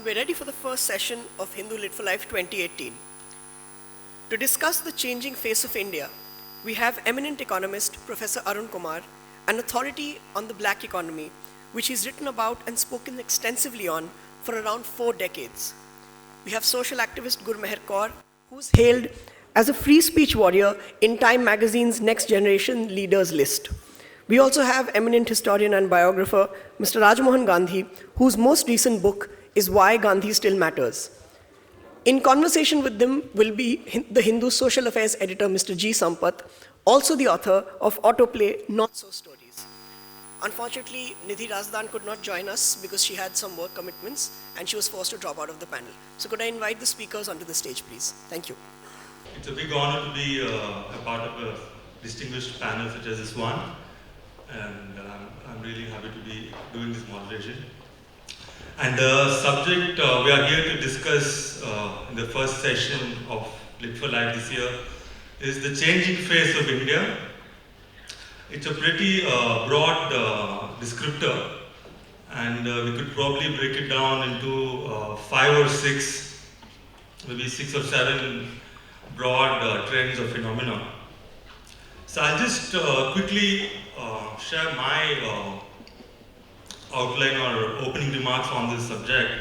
everyone. We're ready for the first session of Hindu Lit for Life 2018. To discuss the changing face of India, we have eminent economist Professor Arun Kumar, an authority on the black economy, which he's written about and spoken extensively on for around 4 decades. We have social activist Gurmehar Kaur, who's hailed as a free speech warrior in Time magazine's Next Generation Leaders list. We also have eminent historian and biographer Mr. Rajmohan Gandhi, whose most recent book is Why Gandhi Still Matters. In conversation with them will be the Hindu social affairs editor Mr. G. Sampath, also the author of autoplay Not So Stories. Unfortunately, Nidhi Razdan could not join us because she had some work commitments and she was forced to drop out of the panel. So could I invite the speakers onto the stage, please? Thank you. It's a big honor to be a part of a distinguished panel such as this one. And I'm really happy to be doing this moderation. And the subject we are here to discuss in the first session of Lit for Life this year is the changing face of India. It's a pretty broad descriptor, and we could probably break it down into 5 or 6, maybe 6 or 7 broad trends or phenomena. So I'll just quickly share my outline or opening remarks on this subject,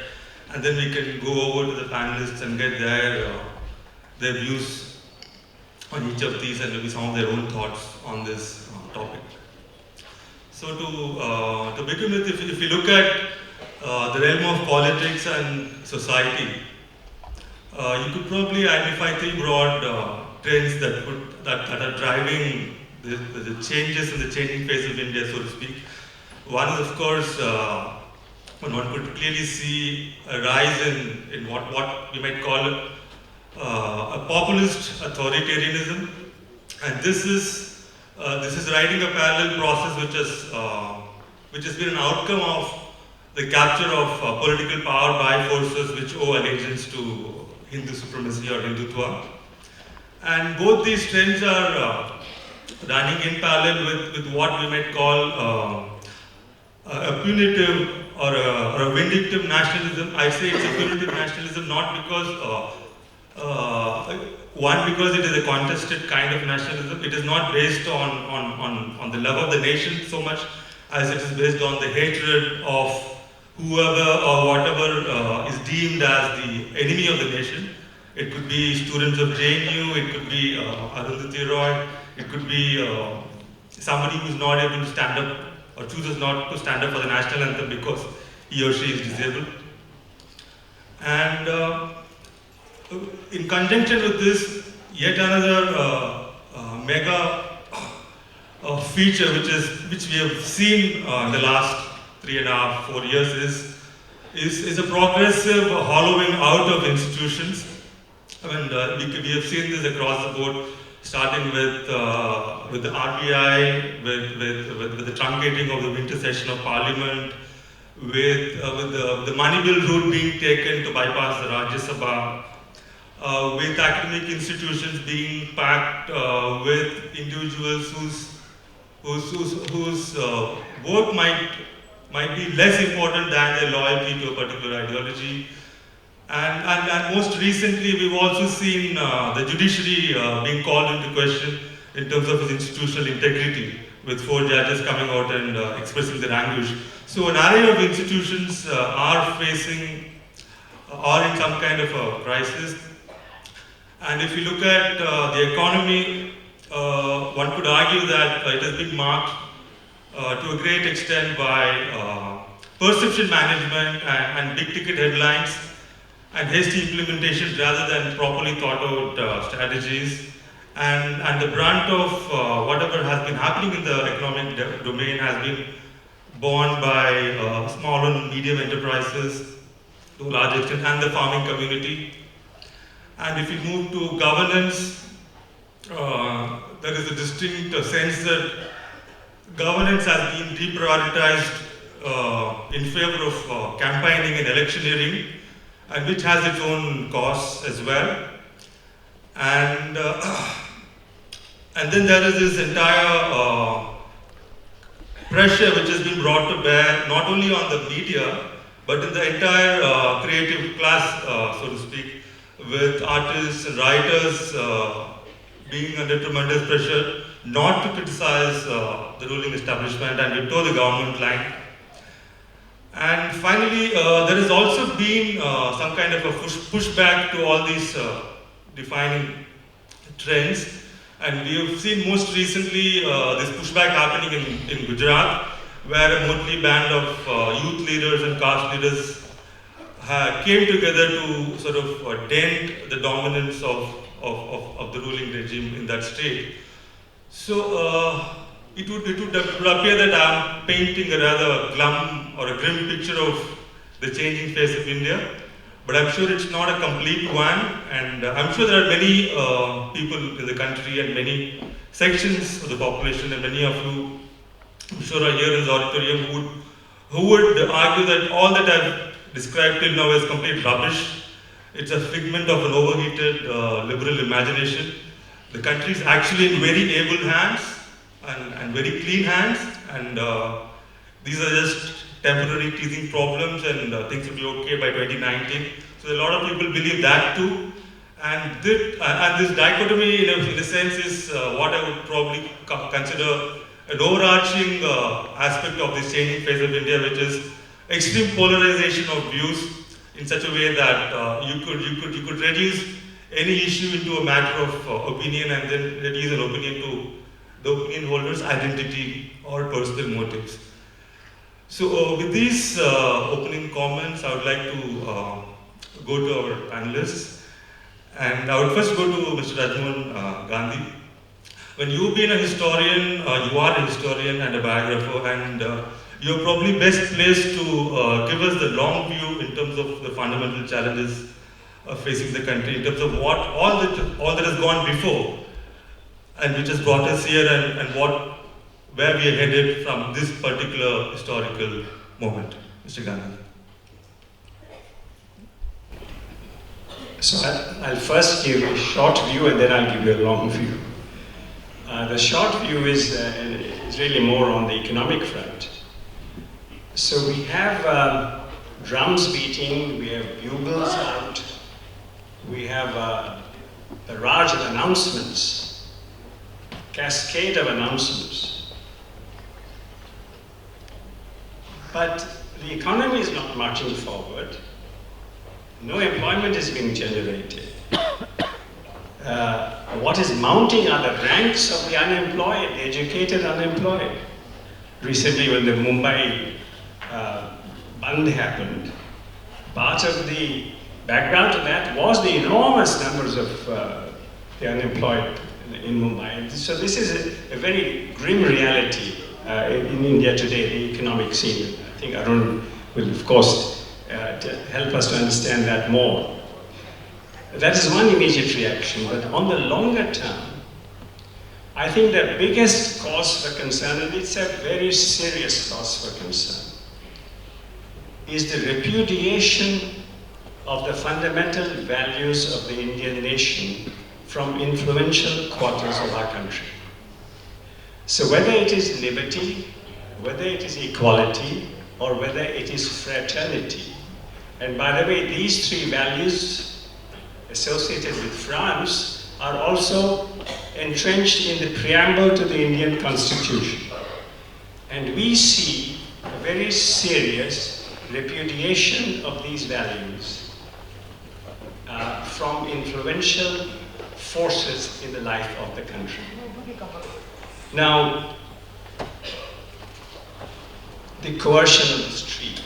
and then we can go over to the panelists and get their views on each of these and maybe some of their own thoughts on this topic. So to begin with, if you look at the realm of politics and society, you could probably identify 3 broad trends that are driving the changes in the changing face of India, so to speak. One is, of course, one could clearly see a rise in what we might call a populist authoritarianism, and this is riding a parallel process which has been an outcome of the capture of political power by forces which owe allegiance to Hindu supremacy or Hindutva. And both these trends are running in parallel with what we might call a punitive or a vindictive nationalism. I say it's a punitive nationalism not because because it is a contested kind of nationalism. It is not based on the love of the nation so much as it is based on the hatred of whoever or whatever is deemed as the enemy of the nation. It could be students of JNU, it could be Arundhati Roy, it could be somebody who is not able to stand up or chooses not to stand up for the national anthem because he or she is disabled. And in conjunction with this, yet another mega feature which we have seen in the last 3.5, 4 years is a progressive hollowing out of institutions. I mean, we have seen this across the board, starting with the RBI, with the truncating of the winter session of Parliament, with the money bill route being taken to bypass the Rajya Sabha, with academic institutions being packed with individuals whose work might be less important than their loyalty to a particular ideology. And most recently, we've also seen the judiciary being called into question in terms of its institutional integrity, with 4 judges coming out and expressing their anguish. So an array of institutions are facing, are in some kind of a crisis. And if you look at the economy, one could argue that it has been marked to a great extent by perception management and big ticket headlines and hasty implementations rather than properly thought out strategies. And the brunt of whatever has been happening in the economic domain has been borne by small and medium enterprises to a large extent and the farming community. And if we move to governance, there is a distinct sense that governance has been deprioritized in favor of campaigning and electioneering, and which has its own costs as well. And then there is this entire pressure which has been brought to bear not only on the media but in the entire creative class, so to speak, with artists and writers being under tremendous pressure not to criticize the ruling establishment and to toe the government line. And finally, there has also been some kind of a pushback to all these defining trends. And we have seen most recently this pushback happening in Gujarat, where a motley band of youth leaders and caste leaders came together to sort of dent the dominance of the ruling regime in that state. So it would appear that I am painting a rather glum or a grim picture of the changing face of India. But I'm sure it's not a complete one, and I'm sure there are many people in the country and many sections of the population, and many of you, I'm sure, are here in the auditorium who would argue that all that I've described till now is complete rubbish. It's a figment of an overheated liberal imagination. The country is actually in very able hands and very clean hands, and these are just temporary teething problems, and things will be okay by 2019. So a lot of people believe that too. And this dichotomy, in a sense, is what I would probably consider an overarching aspect of this changing face of India, which is extreme polarization of views in such a way that you could reduce any issue into a matter of opinion, and then reduce an opinion to the opinion holder's identity or personal motives. So with these opening comments, I would like to go to our panelists. And I would first go to Mr. Rajmohan Gandhi. When you've been a historian, you are a historian and a biographer, and you're probably best placed to give us the long view in terms of the fundamental challenges facing the country, in terms of what all that has gone before, and which has brought us here, and where we are headed from this particular historical moment. Mr. Gandhi. So I'll first give a short view, and then I'll give you a long view. The short view is really more on the economic front. So we have drums beating, we have bugles out, we have a barrage of announcements, cascade of announcements. But the economy is not marching forward. No employment is being generated. What is mounting are the ranks of the unemployed, the educated unemployed. Recently, when the Mumbai Band happened, part of the background to that was the enormous numbers of the unemployed in Mumbai. So this is a very grim reality in India today, the economic scene. I think Arun will, of course, help us to understand that more. That is one immediate reaction, but on the longer term, I think the biggest cause for concern, and it's a very serious cause for concern, is the repudiation of the fundamental values of the Indian nation from influential quarters of our country. So whether it is liberty, whether it is equality, or whether it is fraternity, and by the way, these three values associated with France are also entrenched in the preamble to the Indian Constitution. And we see a very serious repudiation of these values from influential forces in the life of the country. Now, the coercion of the street,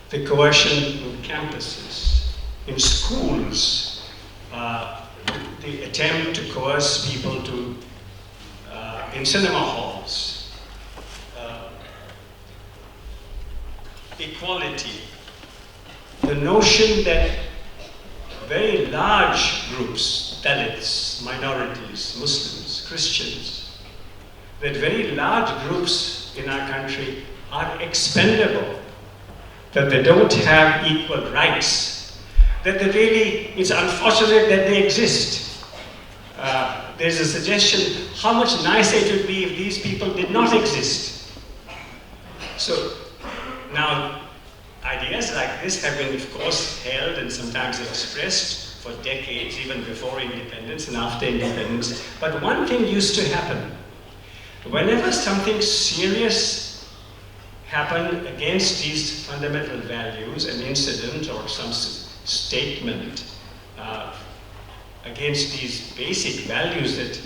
the coercion in campuses, in schools, the attempt to coerce people to in cinema halls, equality, the notion that very large groups, Dalits, minorities, Muslims, Christians, that very large groups in our country are expendable, that they don't have equal rights, that they really, it's unfortunate that they exist. There's a suggestion how much nicer it would be if these people did not exist. So now, Ideas like this have been, of course, held and sometimes expressed for decades, even before independence and after independence. But one thing used to happen. Whenever something serious happened against these fundamental values, an incident or some statement against these basic values that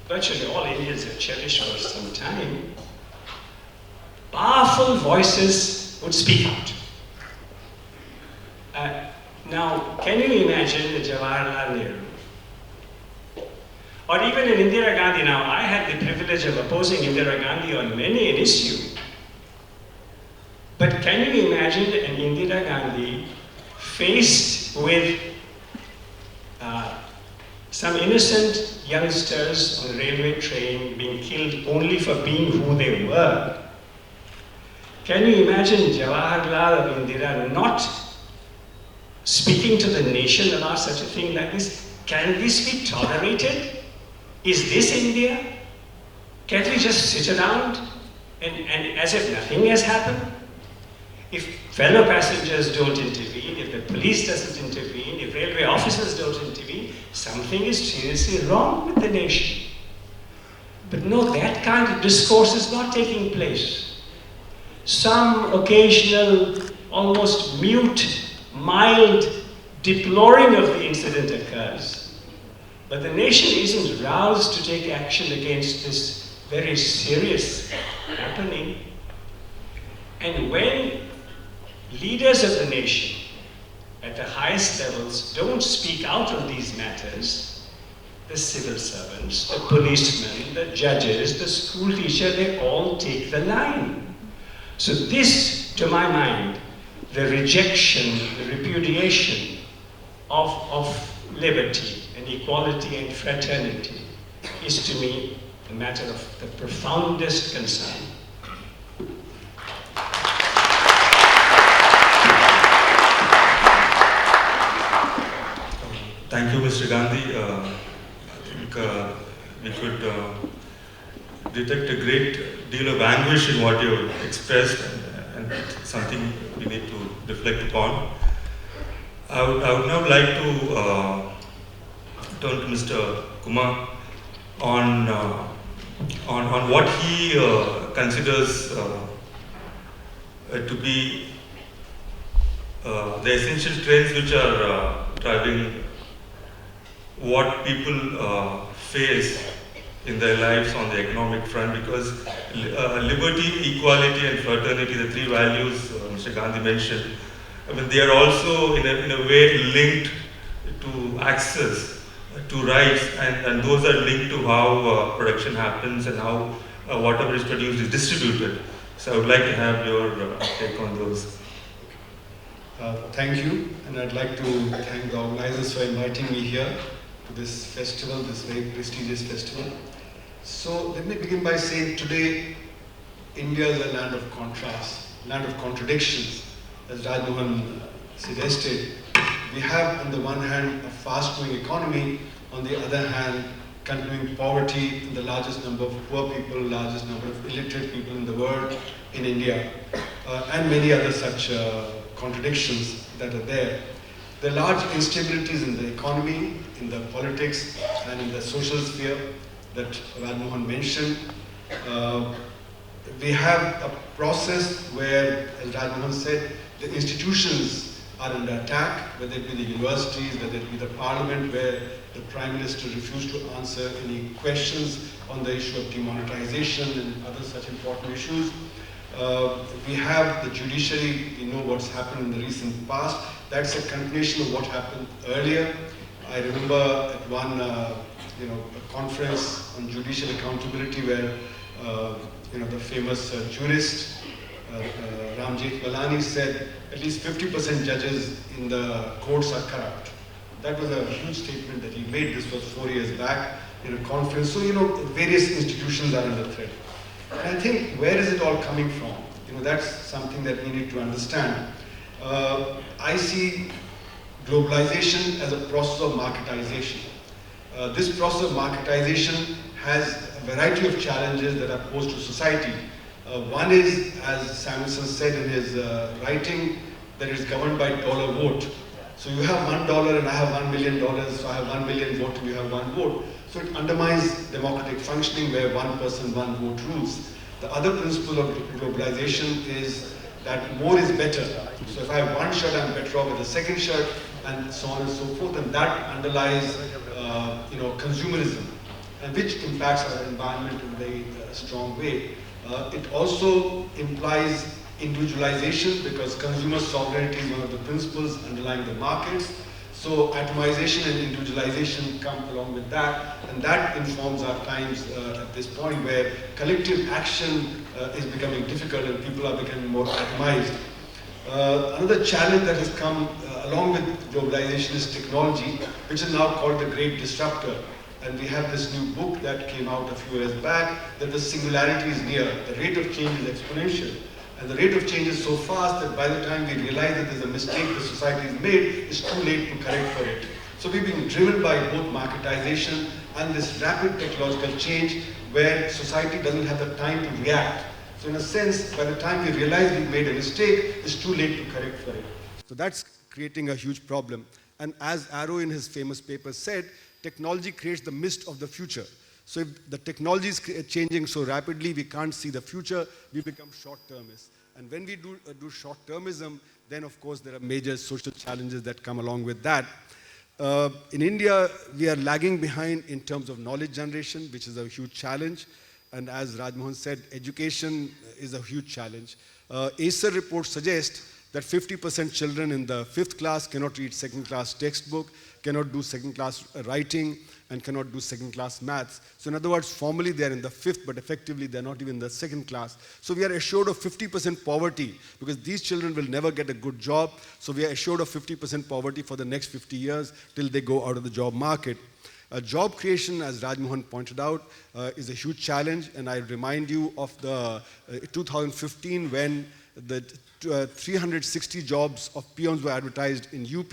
virtually all Indians have cherished for some time, powerful voices would speak out. Now, can you imagine Jawaharlal Nehru? Or even in Indira Gandhi? Now, I had the privilege of opposing Indira Gandhi on many an issue. But can you imagine an Indira Gandhi faced with some innocent youngsters on a railway train being killed only for being who they were? Can you imagine Jawaharlal or Indira not speaking to the nation about such a thing like this? Can this be tolerated? Is this India? Can't we just sit around and as if nothing has happened? If fellow passengers don't intervene, if the police doesn't intervene, if railway officers don't intervene, something is seriously wrong with the nation. But no, that kind of discourse is not taking place. Some occasional, almost mute, mild deploring of the incident occurs. But the nation isn't roused to take action against this very serious happening. And when leaders of the nation at the highest levels don't speak out on these matters, the civil servants, the policemen, the judges, the school teacher, they all take the line. So this, to my mind, the rejection, the repudiation of liberty and equality and fraternity is to me a matter of the profoundest concern. Thank you, Mr. Gandhi. I think we could detect a great deal of anguish in what you expressed, and it's something we need to reflect upon. I would now like to turn to Mr. Kumar on what he considers to be the essential trends which are driving what people face in their lives on the economic front, because liberty, equality and fraternity, the three values Mr. Gandhi mentioned, I mean, they are also in a way linked to access to rights, and those are linked to how production happens and how whatever is produced is distributed. So I would like to have your take on those. Thank you, and I'd like to thank the organizers for inviting me here to this festival, this very prestigious festival. So let me begin by saying today India is a land of contrasts, land of contradictions, as Rajmohan suggested. We have on the one hand a fast-growing economy, on the other hand continuing poverty, the largest number of poor people, largest number of illiterate people in the world in India, and many other such contradictions that are there. There are large instabilities in the economy, in the politics, and in the social sphere that Rajmohan mentioned. We have a process where, as Rajmohan said, the institutions are under attack, whether it be the universities, whether it be the parliament, where the Prime Minister refused to answer any questions on the issue of demonetization and other such important issues. We have the judiciary, we know what's happened in the recent past. That's a continuation of what happened earlier. I remember at one a conference on judicial accountability where the famous jurist Ram Jethmalani said at least 50% judges in the courts are corrupt. That was a huge statement that he made. This was 4 years back in a conference. So, various institutions are under threat. And I think, where is it all coming from? That's something that we need to understand. I see globalization as a process of marketization. This process of marketization has a variety of challenges that are posed to society. One is, as Samuelson said in his writing, that it's governed by dollar vote. So you have $1 and I have $1 million, so I have 1 million vote and you have one vote. So it undermines democratic functioning where one person, one vote rules. The other principle of globalization is that more is better. So if I have one shirt, I'm better off with a second shirt, and so on and so forth. And that underlies, consumerism, and which impacts our environment in a very strong way. It also implies individualization because consumer sovereignty is one of the principles underlying the markets. So atomization and individualization come along with that, and that informs our times at this point where collective action is becoming difficult and people are becoming more atomized. Another challenge that has come along with globalization is technology, which is now called the Great Disruptor. And we have this new book that came out a few years back, that the singularity is near. The rate of change is exponential. And the rate of change is so fast that by the time we realize that there's a mistake the society has made, it's too late to correct for it. So we've been driven by both marketization and this rapid technological change where society doesn't have the time to react. So in a sense, by the time we realize we've made a mistake, it's too late to correct for it. So that's creating a huge problem. And as Arun in his famous paper said, technology creates the mist of the future. So if the technology is changing so rapidly, we can't see the future, we become short-termists. And when we do short-termism, then of course there are major social challenges that come along with that. In India, we are lagging behind in terms of knowledge generation, which is a huge challenge. And as Rajmohan said, education is a huge challenge. ACER reports suggest that 50% children in the 5th class cannot read 2nd class textbook, cannot do 2nd class writing, and cannot do 2nd class maths. So in other words, formally they are in the 5th, but effectively they are not even in the 2nd class. So we are assured of 50% poverty because these children will never get a good job. So we are assured of 50% poverty for the next 50 years till they go out of the job market. Job creation, as Rajmohan pointed out, is a huge challenge. And I remind you of the 2015 when the 360 jobs of peons were advertised in UP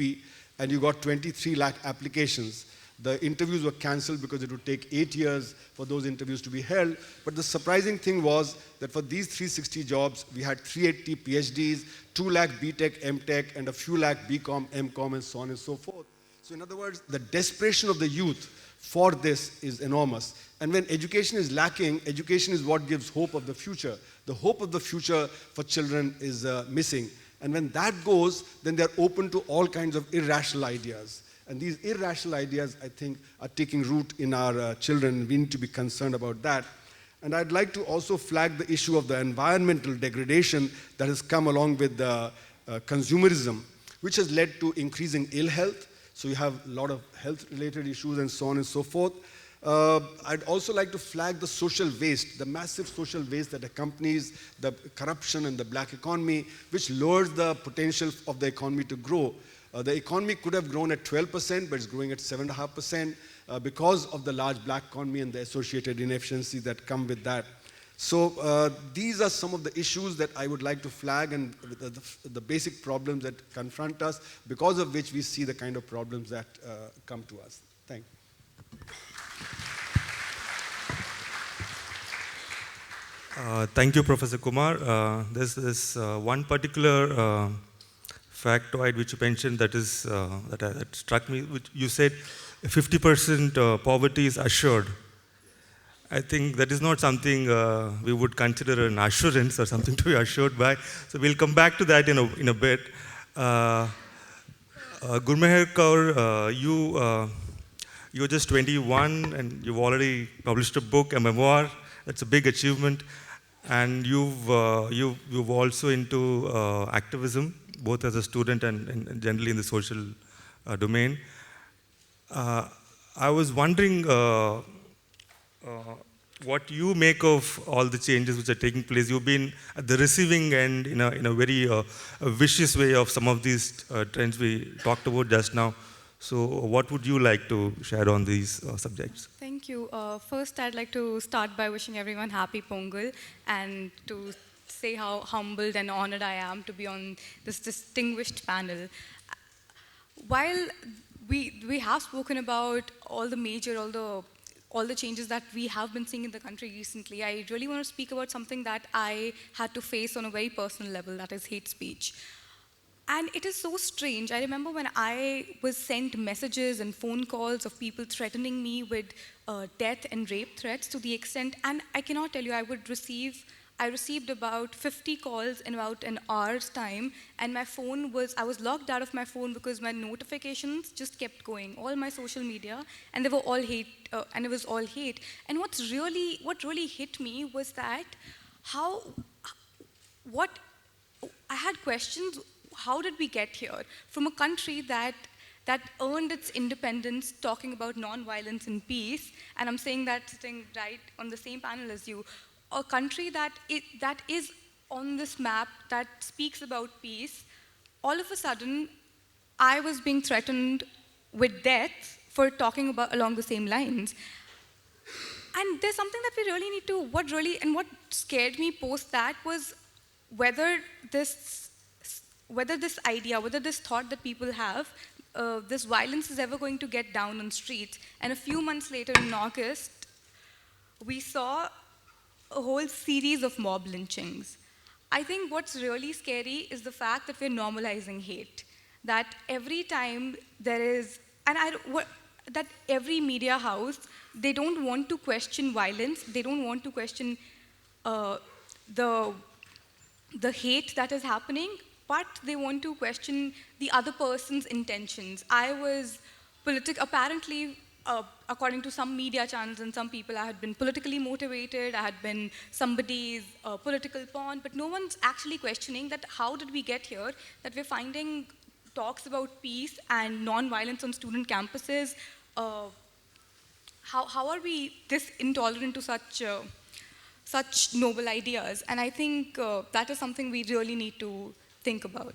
and you got 23 lakh applications. The interviews were cancelled because it would take 8 years for those interviews to be held. But the surprising thing was that for these 360 jobs, we had 380 PhDs, 2 lakh BTech, MTech, and a few lakh BCom, MCom, and so on and so forth. So in other words, the desperation of the youth for this is enormous. And when education is lacking, education is what gives hope of the future. The hope of the future for children is missing. And when that goes, then they're open to all kinds of irrational ideas. And these irrational ideas, I think, are taking root in our children. We need to be concerned about that. And I'd like to also flag the issue of the environmental degradation that has come along with the consumerism, which has led to increasing ill health. So you have a lot of health-related issues and so on and so forth. I'd also like to flag the social waste, the massive social waste that accompanies the corruption and the black economy, which lowers the potential of the economy to grow. The economy could have grown at 12%, but it's growing at 7.5% because of the large black economy and the associated inefficiencies that come with that. So these are some of the issues that I would like to flag and the basic problems that confront us, because of which we see the kind of problems that come to us. Thank you. Thank you, Professor Kumar. There's this one particular factoid which you mentioned that struck me. Which you said 50% poverty is assured. I think that is not something we would consider an assurance or something to be assured by. So we'll come back to that in a bit. Gurmehar Kaur, you're just 21 and you've already published a book, a memoir. That's a big achievement. And you've also into activism, both as a student and generally in the social domain. I was wondering what you make of all the changes which are taking place. You've been at the receiving end in a very vicious way of some of these trends we talked about just now. So what would you like to share on these subjects? Thank you. First, I'd like to start by wishing everyone happy Pongal and to say how humbled and honored I am to be on this distinguished panel. While we have spoken about all the changes that we have been seeing in the country recently, I really want to speak about something that I had to face on a very personal level, that is hate speech. And it is so strange. I remember when I was sent messages and phone calls of people threatening me with death and rape threats to the extent, and I cannot tell you, I received about 50 calls in about an hour's time, and I was locked out of my phone because my notifications just kept going, all my social media, and they were all hate, and it was all hate. And what really hit me was that how, what, I had questions. How did we get here? From a country that earned its independence talking about non-violence and peace, and I'm saying that sitting right on the same panel as you, a country that is on this map that speaks about peace, all of a sudden, I was being threatened with death for talking about along the same lines. And there's something that we really need to, what scared me post that was whether this idea, whether this thought that people have, this violence is ever going to get down on streets. And a few months later in August, we saw a whole series of mob lynchings. I think what's really scary is the fact that we're normalizing hate. That every time there is, that every media house, they don't want to question violence, they don't want to question the hate that is happening, but they want to question the other person's intentions. I was apparently, according to some media channels and some people, I had been politically motivated, I had been somebody's political pawn, but no one's actually questioning that how did we get here, that we're finding talks about peace and non-violence on student campuses. How are we this intolerant to such noble ideas? And I think that is something we really need to think about.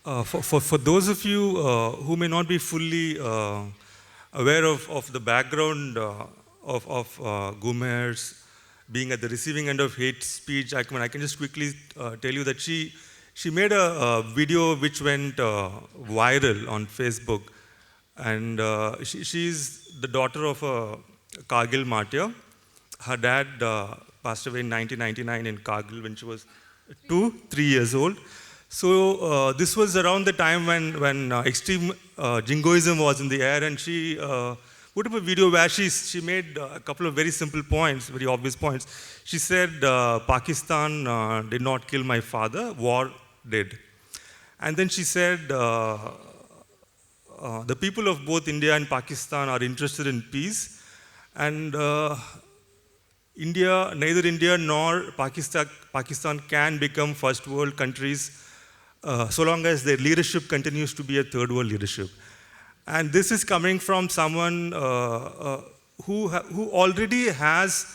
For those of you who may not be fully aware of the background of Gurmehar's being at the receiving end of hate speech, I can just quickly tell you that she made a video which went viral on Facebook, and she's the daughter of a Kargil martyr. Her dad passed away in 1999 in Kargil when she was 3 years old. So this was around the time when extreme jingoism was in the air, and she put up a video where she made a couple of very simple points, very obvious points. She said, Pakistan did not kill my father, war did. And then she said, the people of both India and Pakistan are interested in peace, and neither India nor Pakistan can become first world countries so long as their leadership continues to be a third world leadership. And this is coming from someone who already has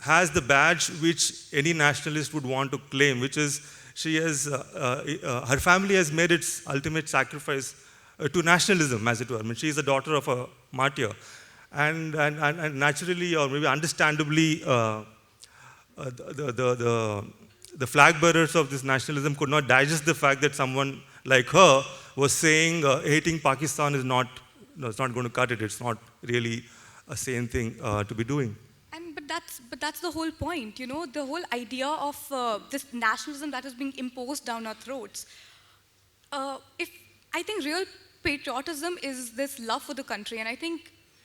the badge which any nationalist would want to claim, which is her family has made its ultimate sacrifice to nationalism, as it were. I mean, she is the daughter of a martyr. And naturally, or maybe understandably, the flag bearers of this nationalism could not digest the fact that someone like her was saying hating Pakistan is it's not going to cut it. It's not really a sane thing to be doing. But that's the whole point, you know, the whole idea of this nationalism that is being imposed down our throats. I think real patriotism is this love for the country,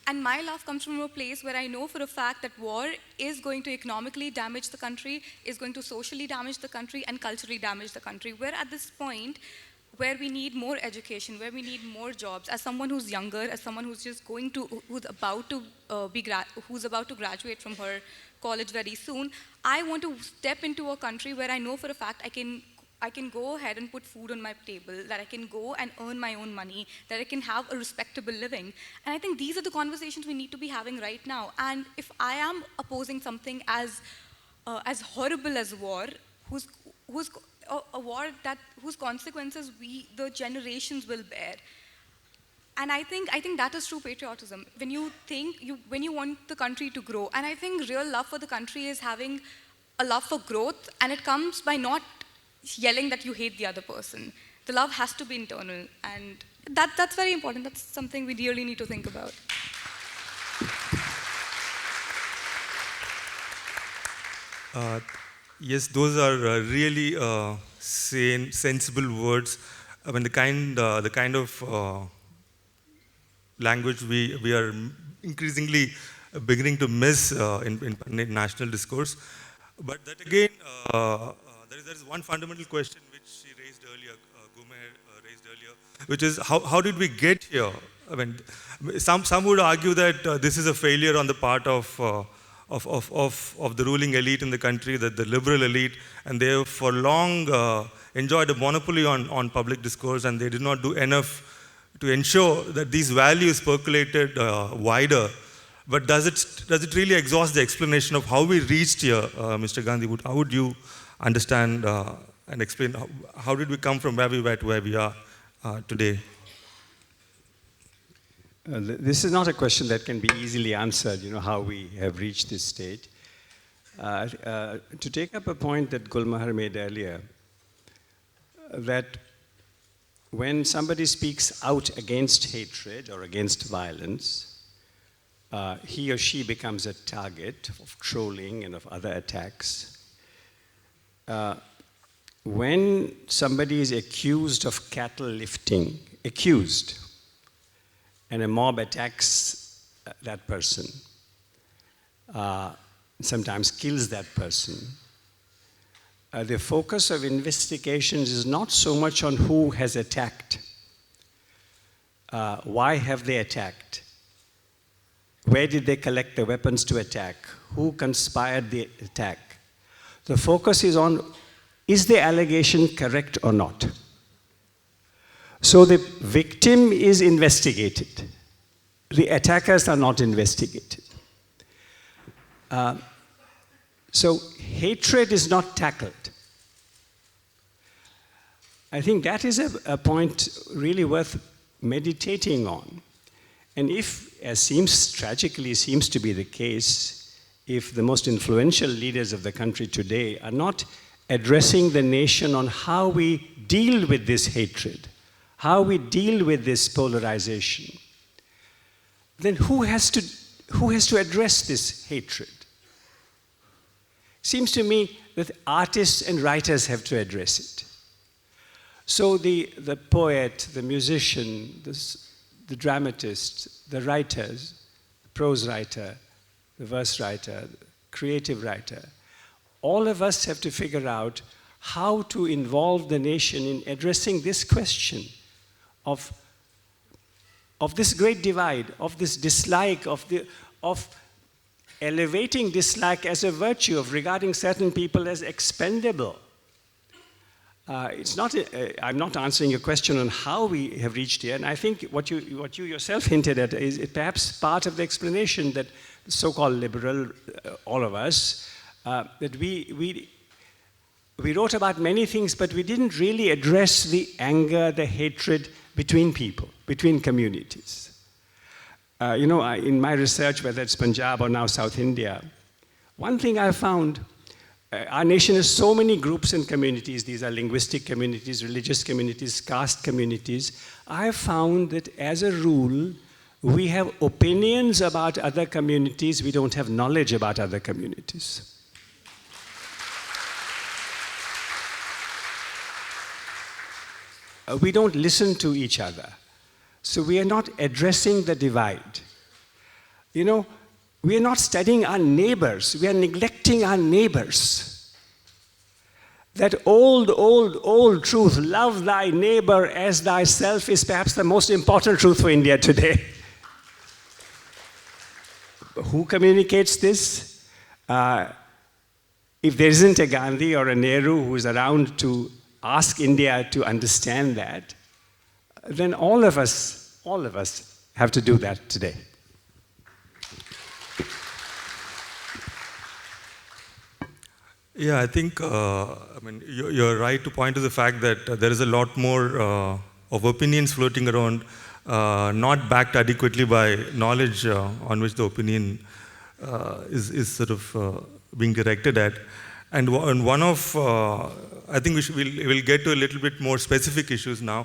and my love comes from a place where I know for a fact that war is going to economically damage the country, is going to socially damage the country, and culturally damage the country. We're at this point where we need more education, where we need more jobs. As someone who's younger, as someone who's about to graduate from her college very soon, I want to step into a country where I know for a fact I can go ahead and put food on my table, that I can go and earn my own money, that I can have a respectable living. And I think these are the conversations we need to be having right now. And if I am opposing something as horrible as war, a war whose consequences the generations will bear. And I think that is true patriotism. When you want the country to grow, and I think real love for the country is having a love for growth, and it comes by not yelling that you hate the other person. The love has to be internal, and that's very important. That's something we really need to think about. Uh, yes, those are really sensible words. I mean, the kind of language we are increasingly beginning to miss in national discourse. But that again, there is one fundamental question which she raised earlier, Gurmehar raised earlier, which is how did we get here? I mean, some would argue that this is a failure on the part of the ruling elite in the country, that the liberal elite, and they have for long enjoyed a monopoly on public discourse, and they did not do enough to ensure that these values percolated wider. But does it really exhaust the explanation of how we reached here, Mr. Gandhi? How would you understand and explain how did we come from where we were to where we are today? This is not a question that can be easily answered, how we have reached this state. To take up a point that Gulmahar made earlier, that when somebody speaks out against hatred or against violence, he or she becomes a target of trolling and of other attacks. When somebody is accused of cattle lifting, and a mob attacks that person, sometimes kills that person, the focus of investigations is not so much on who has attacked. Why have they attacked? Where did they collect the weapons to attack? Who conspired the attack? The focus is on, is the allegation correct or not? So the victim is investigated. The attackers are not investigated. So hatred is not tackled. I think that is a point really worth meditating on. And if, as tragically seems to be the case, if the most influential leaders of the country today are not addressing the nation on how we deal with this hatred, how we deal with this polarization, then who has to address this hatred? Seems to me that artists and writers have to address it. So the poet, the musician, the dramatist, the writers, the prose writer, the verse writer, the creative writer, all of us have to figure out how to involve the nation in addressing this question of this great divide, of this dislike, of elevating dislike as a virtue, of regarding certain people as expendable. I'm not answering your question on how we have reached here, and I think what you yourself hinted at is perhaps part of the explanation that so-called liberal, all of us, that we wrote about many things, but we didn't really address the anger, the hatred between people, between communities. In my research, whether it's Punjab or now South India, one thing I found, our nation has so many groups and communities. These are linguistic communities, religious communities, caste communities. I have found that as a rule, we have opinions about other communities, we don't have knowledge about other communities. We don't listen to each other. So we are not addressing the divide. We are not studying our neighbors. We are neglecting our neighbors. That old truth, love thy neighbor as thyself, is perhaps the most important truth for India today. Who communicates this? If there isn't a Gandhi or a Nehru who is around to ask India to understand that, then all of us have to do that today. Yeah, I think, you're right to point to the fact that there is a lot more of opinions floating around, not backed adequately by knowledge on which the opinion is sort of being directed at. And one of, I think we'll get to a little bit more specific issues now.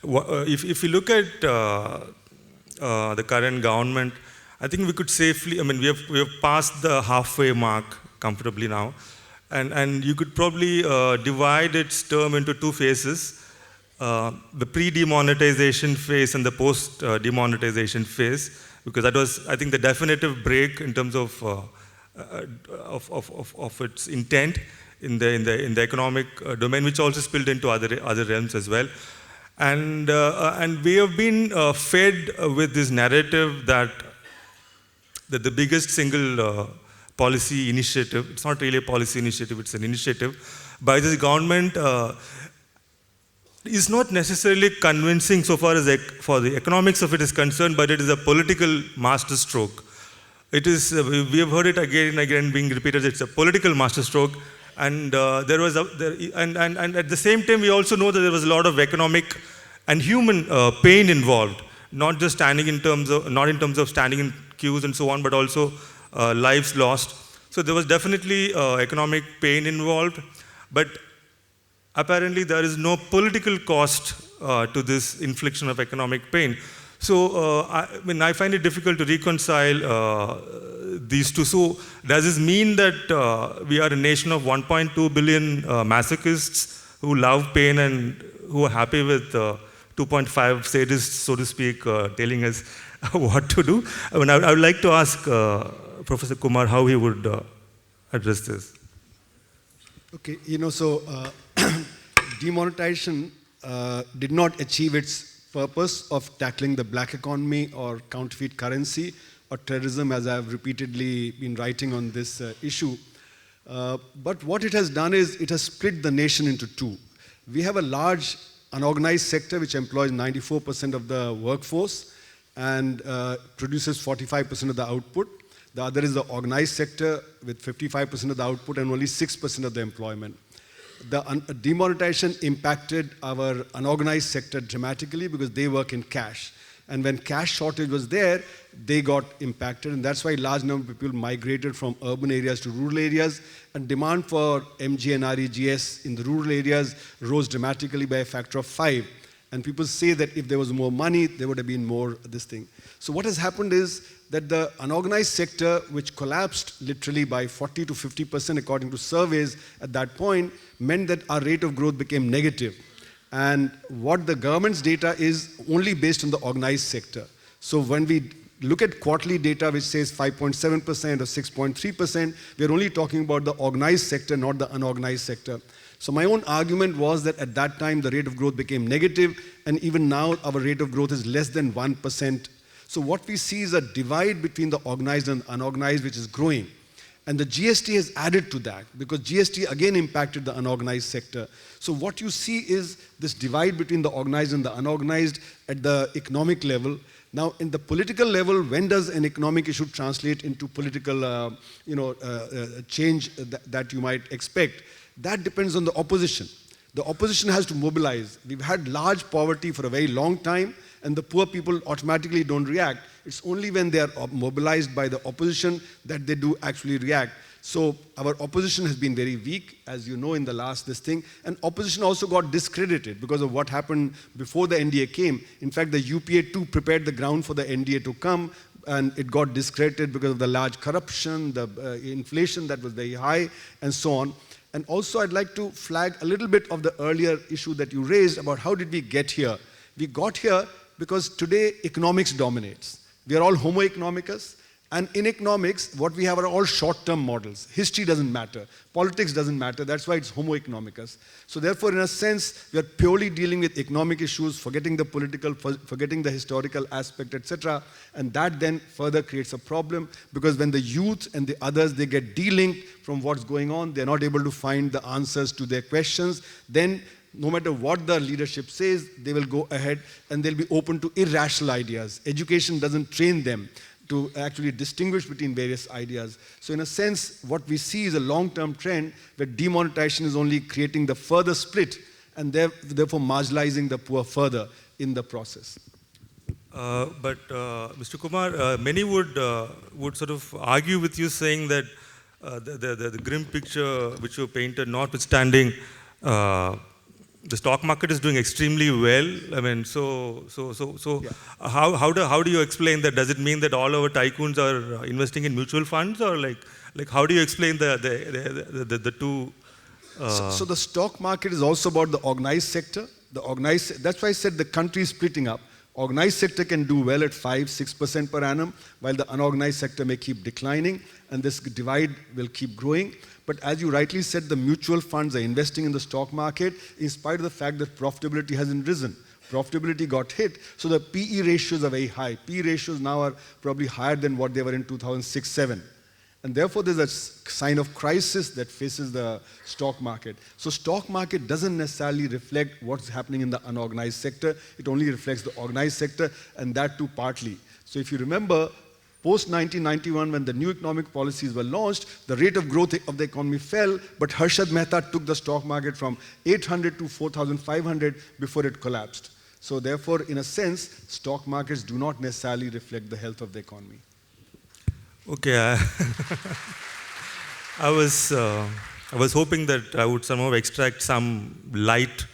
If you look at the current government, I think we could safely, we have passed the halfway mark comfortably now. And you could probably divide its term into two phases, the pre-demonetization phase and the post-demonetization phase, because that was, I think, the definitive break in terms of its intent in the economic domain, which also spilled into other realms as well. And we have been fed with this narrative that the biggest single policy initiative, it's not really a policy initiative, it's an initiative by this government, is not necessarily convincing so far as for the economics of it is concerned, but it is a political masterstroke. It is, we have heard it again and again being repeated, it's a political masterstroke. And and at the same time, we also know that there was a lot of economic and human pain involved, not just standing not in terms of standing in queues and so on, but also lives lost. So there was definitely economic pain involved, but apparently there is no political cost to this infliction of economic pain. So I find it difficult to reconcile these two. So does this mean that we are a nation of 1.2 billion masochists who love pain and who are happy with 2.5 sadists, so to speak, telling us what to do? I would like to ask Professor Kumar how he would address this. Okay, so demonetization did not achieve its purpose of tackling the black economy or counterfeit currency or terrorism, as I have repeatedly been writing on this issue. But what it has done is it has split the nation into two. We have a large unorganized sector which employs 94% of the workforce and produces 45% of the output. The other is the organized sector with 55% of the output and only 6% of the employment. The demonetization impacted our unorganized sector dramatically because they work in cash. And when cash shortage was there, they got impacted. And that's why a large number of people migrated from urban areas to rural areas. And demand for MG and REGS in the rural areas rose dramatically by a factor of 5. And people say that if there was more money, there would have been more this thing. So what has happened is that the unorganized sector, which collapsed literally by 40 to 50% according to surveys at that point, meant that our rate of growth became negative. And what the government's data is only based on the organized sector. So when we look at quarterly data which says 5.7% or 6.3%, we're only talking about the organized sector, not the unorganized sector. So my own argument was that at that time the rate of growth became negative, and even now our rate of growth is less than 1%. So what we see is a divide between the organized and unorganized, which is growing. And the GST has added to that, because GST again impacted the unorganized sector. So what you see is this divide between the organized and the unorganized at the economic level. Now, in the political level, when does an economic issue translate into political change that you might expect? That depends on the opposition. The opposition has to mobilize. We've had large poverty for a very long time, and the poor people automatically don't react. It's only when they are mobilized by the opposition that they do actually react. So our opposition has been very weak, as you know, in the last this thing. And opposition also got discredited because of what happened before the NDA came. In fact, the UPA 2 prepared the ground for the NDA to come, and it got discredited because of the large corruption, the inflation that was very high, and so on. And also I'd like to flag a little bit of the earlier issue that you raised about how did we get here. We got here because today economics dominates. We are all homo economicus, and in economics what we have are all short-term models. History doesn't matter, politics doesn't matter, that's why it's homo economicus. So therefore, in a sense, we are purely dealing with economic issues, forgetting the political, forgetting the historical aspect, etc. And that then further creates a problem, because when the youth and the others, they get de-linked from what's going on, they're not able to find the answers to their questions, then no matter what the leadership says, they will go ahead and they'll be open to irrational ideas. Education doesn't train them to actually distinguish between various ideas. So in a sense, what we see is a long-term trend where demonetization is only creating the further split and therefore marginalizing the poor further in the process. But Mr. Kumar, many would sort of argue with you, saying that the grim picture which you painted, notwithstanding, the stock market is doing extremely well. I mean, yeah. How do you explain that? Does it mean that all our tycoons are investing in mutual funds, or like, Like, how do you explain the two? So the stock market is also about the organized sector. That's why I said the country is splitting up. Organized sector can do well at 5-6% per annum, while the unorganized sector may keep declining, and this divide will keep growing. But as you rightly said, the mutual funds are investing in the stock market in spite of the fact that profitability hasn't risen. Profitability got hit, so the PE ratios are very high. PE ratios now are probably higher than what they were in 2006-07. And therefore, there's a sign of crisis that faces the stock market. So stock market doesn't necessarily reflect what's happening in the unorganized sector. It only reflects the organized sector, and that too partly. So if you remember, post-1991, when the new economic policies were launched, the rate of growth of the economy fell, but Harshad Mehta took the stock market from 800 to 4,500 before it collapsed. So therefore, in a sense, stock markets do not necessarily reflect the health of the economy. Okay, I was hoping that I would somehow extract some light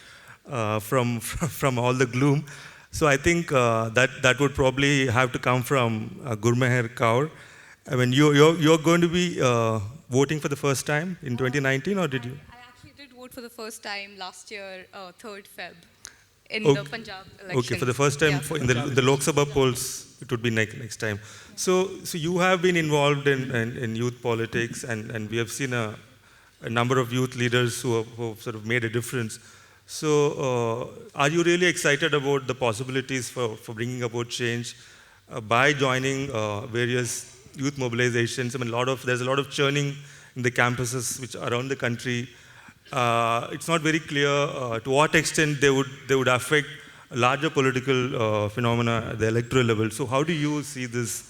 from all the gloom. So I think that would probably have to come from Gurmehar Kaur. I mean, you're going to be voting for the first time in 2019, or did you? I actually did vote for the first time last year, 3rd Feb, in Okay. the Punjab election. Okay, for the first time in the Lok Sabha polls, it would be next time. So you have been involved in youth politics, and we have seen a number of youth leaders who have sort of made a difference. So are you really excited about the possibilities for bringing about change by joining various youth mobilizations? I mean, there's a lot of churning in the campuses which are around the country. It's not very clear to what extent they would affect larger political phenomena at the electoral level. So how do you see this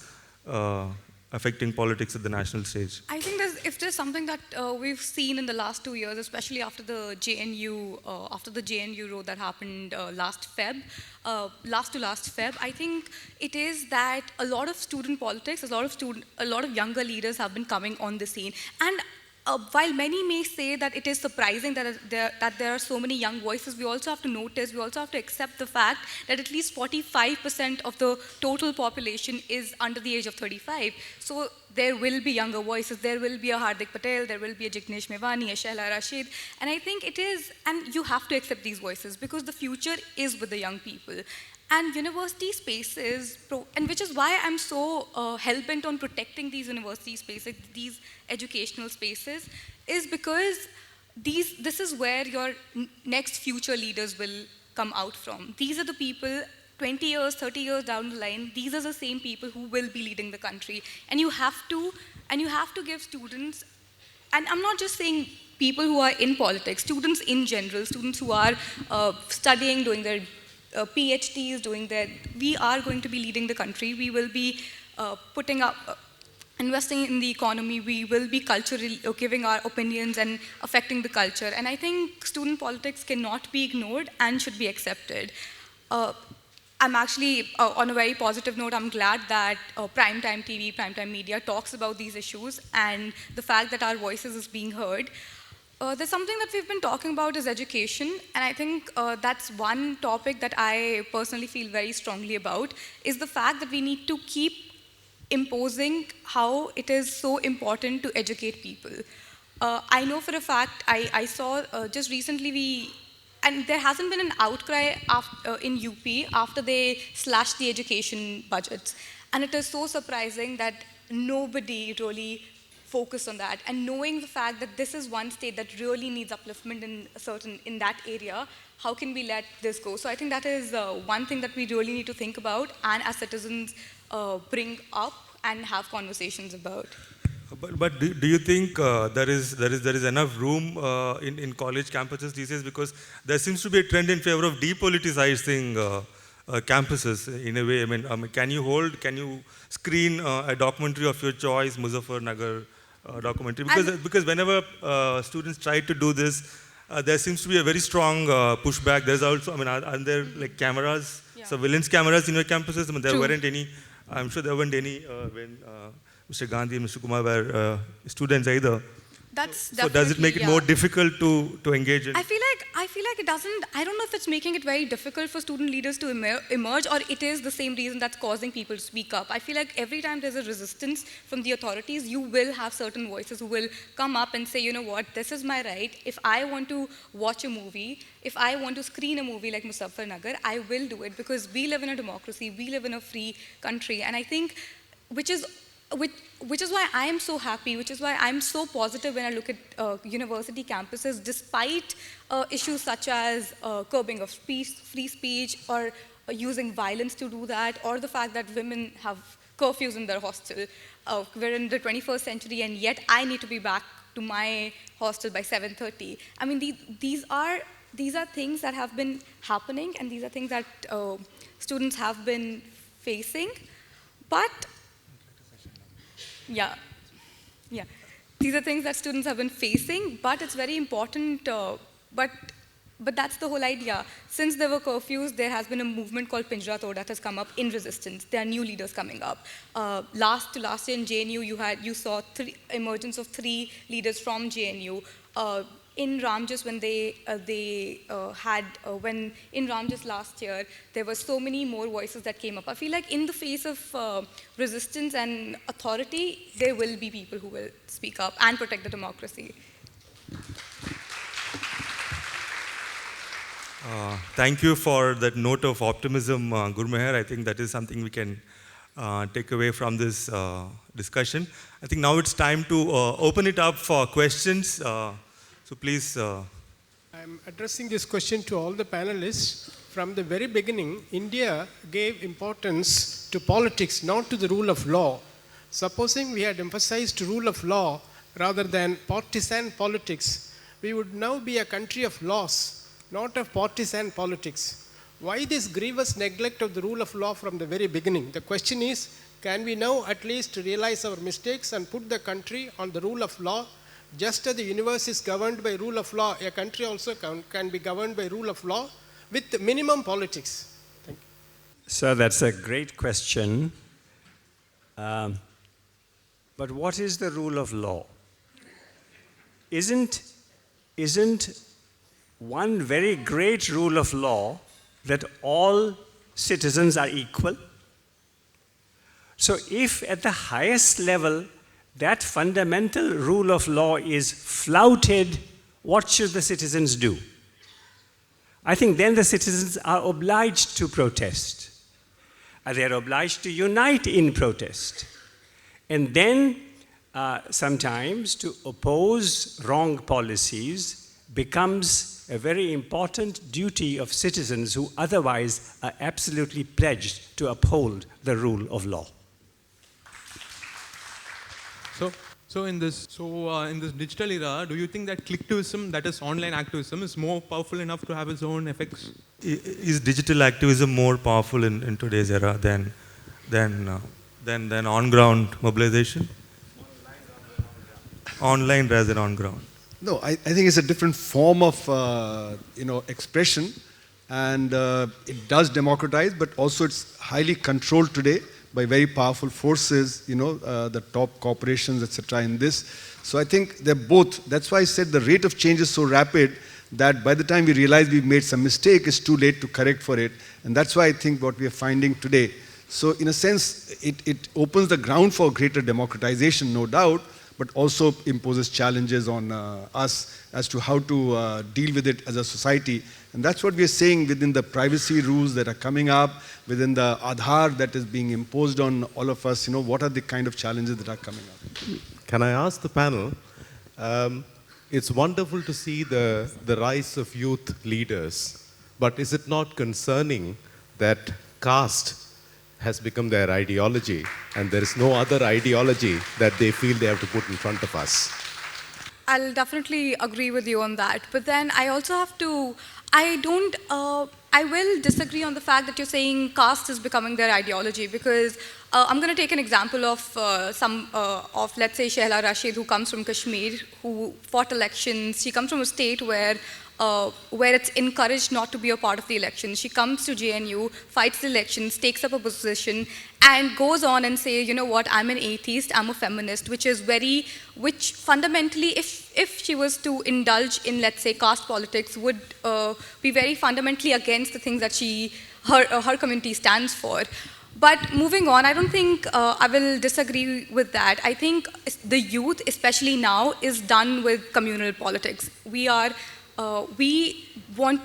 affecting politics at the national stage? I think if there's something that we've seen in the last 2 years, especially after the JNU road that happened last Feb, I think it is that a lot of student politics, a lot of younger leaders have been coming on the scene. And while many may say that it is surprising that there are so many young voices, we also have to accept the fact that at least 45% of the total population is under the age of 35. So there will be younger voices, there will be a Hardik Patel, there will be a Jignesh Mevani, a Shehla Rashid, and I think it is, and you have to accept these voices because the future is with the young people. And university spaces, and which is why I'm so hell-bent on protecting these university spaces, these educational spaces, is because this is where your next future leaders will come out from. These are the people, 20 years, 30 years down the line, these are the same people who will be leading the country. And you have to give students, and I'm not just saying people who are in politics, students in general, students who are studying, doing their PhDs, we are going to be leading the country. We will be investing in the economy. We will be culturally giving our opinions and affecting the culture. And I think student politics cannot be ignored and should be accepted. I'm actually, on a very positive note, I'm glad that primetime TV, primetime media talks about these issues and the fact that our voices is being heard. There's something that we've been talking about is education, and I think that's one topic that I personally feel very strongly about, is the fact that we need to keep imposing how it is so important to educate people. I know for a fact, I saw just recently and there hasn't been an outcry in UP after they slashed the education budgets. And it is so surprising that nobody really focused on that. And knowing the fact that this is one state that really needs upliftment in that area, how can we let this go? So I think that is one thing that we really need to think about and as citizens bring up and have conversations about. But do you think there is enough room in college campuses these days? Because there seems to be a trend in favor of depoliticizing campuses in a way. I mean, can you screen a documentary of your choice, Muzaffarnagar documentary? Because whenever students try to do this, there seems to be a very strong pushback. There's also, I mean, are there like cameras, surveillance cameras in your campuses? I mean, there weren't any. I'm sure there weren't any when Mr. Gandhi and Mr. Kumar were students either. That's So does it make it more difficult to engage in? I feel like it doesn't. I don't know if it's making it very difficult for student leaders to emerge, or it is the same reason that's causing people to speak up. I feel like every time there's a resistance from the authorities, you will have certain voices who will come up and say, you know what, this is my right. If I want to watch a movie, if I want to screen a movie like Nagar, I will do it, because we live in a democracy, we live in a free country, and I think which is why I am so happy, which is why I'm so positive when I look at university campuses, despite issues such as curbing of free speech, or using violence to do that, or the fact that women have curfews in their hostel. We're in the 21st century, and yet I need to be back to my hostel by 7:30. I mean, these are things that have been happening, and these are things that students have been facing, but yeah. These are things that students have been facing, but it's very important, but that's the whole idea. Since there were curfews, there has been a movement called Pinjra Tod that has come up in resistance. There are new leaders coming up. Last year in JNU, you saw emergence of 3 leaders from JNU. In Ramjas, when in Ramjas last year, there were so many more voices that came up. I feel like in the face of resistance and authority, there will be people who will speak up and protect the democracy. Thank you for that note of optimism, Gurmehar. I think that is something we can take away from this discussion. I think now it's time to open it up for questions. So please. I'm addressing this question to all the panelists. From the very beginning, India gave importance to politics, not to the rule of law. Supposing we had emphasized rule of law rather than partisan politics, we would now be a country of laws, not of partisan politics. Why this grievous neglect of the rule of law from the very beginning? The question is, can we now at least realize our mistakes and put the country on the rule of law? Just as the universe is governed by rule of law, a country also can be governed by rule of law with minimum politics. Thank you. So that's a great question. But what is the rule of law? Isn't one very great rule of law that all citizens are equal? So if at the highest level that fundamental rule of law is flouted, what should the citizens do? I think then the citizens are obliged to protest. They are obliged to unite in protest. And then sometimes to oppose wrong policies becomes a very important duty of citizens who otherwise are absolutely pledged to uphold the rule of law. So in this digital era, do you think that clicktivism, that is online activism, is more powerful enough to have its own effects? Is digital activism more powerful in today's era than on-ground mobilization? Online rather than on-ground. No, I think it's a different form of expression, and it does democratize, but also it's highly controlled today by very powerful forces, the top corporations, etc. in this. So I think they're both. That's why I said the rate of change is so rapid that by the time we realize we've made some mistake, it's too late to correct for it. And that's why I think what we are finding today. So in a sense, it opens the ground for greater democratization, no doubt, but also imposes challenges on us as to how to deal with it as a society. And that's what we are saying within the privacy rules that are coming up, within the Aadhaar that is being imposed on all of us, what are the kind of challenges that are coming up? Can I ask the panel, it's wonderful to see the rise of youth leaders, but is it not concerning that caste has become their ideology and there is no other ideology that they feel they have to put in front of us? I'll definitely agree with you on that. But then I also have to, I will disagree on the fact that you're saying caste is becoming their ideology, because I'm going to take an example of let's say, Shehla Rashid, who comes from Kashmir, who fought elections. She comes from a state where where it's encouraged not to be a part of the election. She comes to JNU, fights the elections, takes up a position, and goes on and say, you know what, I'm an atheist, I'm a feminist, which fundamentally, if she was to indulge in, let's say, caste politics, would be very fundamentally against the things that her community stands for. But moving on, I don't think I will disagree with that. I think the youth, especially now, is done with communal politics. We want,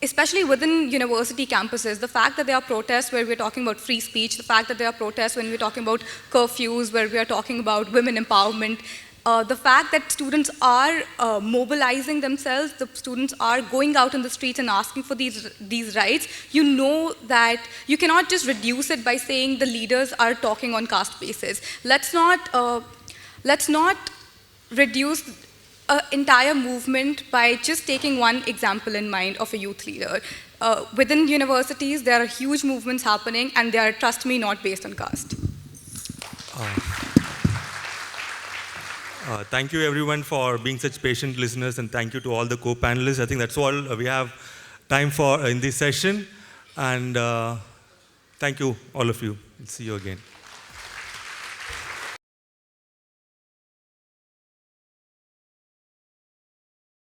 especially within university campuses, the fact that there are protests where we're talking about free speech, the fact that there are protests when we're talking about curfews, where we are talking about women empowerment, the fact that students are mobilizing themselves, the students are going out in the streets and asking for these rights, you know that you cannot just reduce it by saying the leaders are talking on caste basis. Let's not reduce an entire movement by just taking one example in mind of a youth leader. Within universities, there are huge movements happening, and they are, trust me, not based on caste. Thank you everyone for being such patient listeners, and thank you to all the co-panelists. I think that's all we have time for in this session, and thank you all of you. See you again.